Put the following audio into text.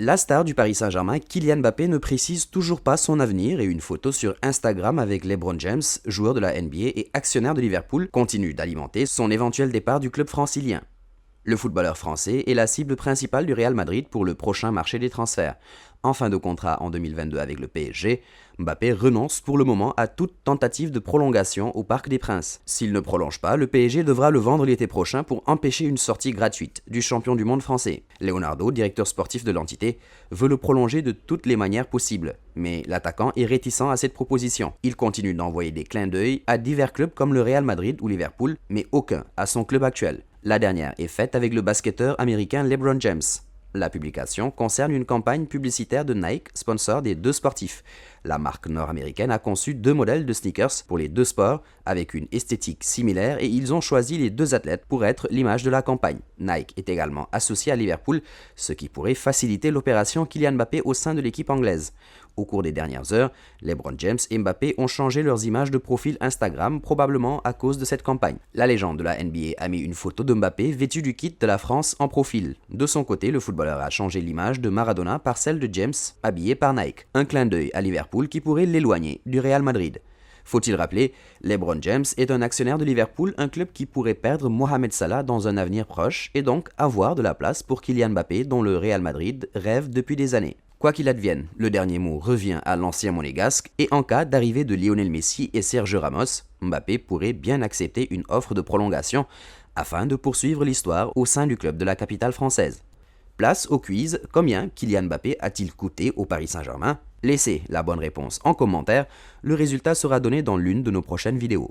La star du Paris Saint-Germain, Kylian Mbappé, ne précise toujours pas son avenir et une photo sur Instagram avec LeBron James, joueur de la NBA et actionnaire de Liverpool, continue d'alimenter son éventuel départ du club francilien. Le footballeur français est la cible principale du Real Madrid pour le prochain marché des transferts. En fin de contrat en 2022 avec le PSG, Mbappé renonce pour le moment à toute tentative de prolongation au Parc des Princes. S'il ne prolonge pas, le PSG devra le vendre l'été prochain pour empêcher une sortie gratuite du champion du monde français. Leonardo, directeur sportif de l'entité, veut le prolonger de toutes les manières possibles. Mais l'attaquant est réticent à cette proposition. Il continue d'envoyer des clins d'œil à divers clubs comme le Real Madrid ou Liverpool, mais aucun à son club actuel. La dernière est faite avec le basketteur américain LeBron James. La publication concerne une campagne publicitaire de Nike, sponsor des deux sportifs. La marque nord-américaine a conçu deux modèles de sneakers pour les deux sports avec une esthétique similaire et ils ont choisi les deux athlètes pour être l'image de la campagne. Nike est également associé à Liverpool, ce qui pourrait faciliter l'opération Kylian Mbappé au sein de l'équipe anglaise. Au cours des dernières heures, LeBron James et Mbappé ont changé leurs images de profil Instagram, probablement à cause de cette campagne. La légende de la NBA a mis une photo de Mbappé vêtu du kit de la France en profil. De son côté, le footballeur a changé l'image de Maradona par celle de James, habillé par Nike. Un clin d'œil à Liverpool qui pourrait l'éloigner du Real Madrid. Faut-il rappeler, LeBron James est un actionnaire de Liverpool, un club qui pourrait perdre Mohamed Salah dans un avenir proche et donc avoir de la place pour Kylian Mbappé dont le Real Madrid rêve depuis des années. Quoi qu'il advienne, le dernier mot revient à l'ancien monégasque et en cas d'arrivée de Lionel Messi et Sergio Ramos, Mbappé pourrait bien accepter une offre de prolongation afin de poursuivre l'histoire au sein du club de la capitale française. Place au quiz, combien Kylian Mbappé a-t-il coûté au Paris Saint-Germain? Laissez la bonne réponse en commentaire, le résultat sera donné dans l'une de nos prochaines vidéos.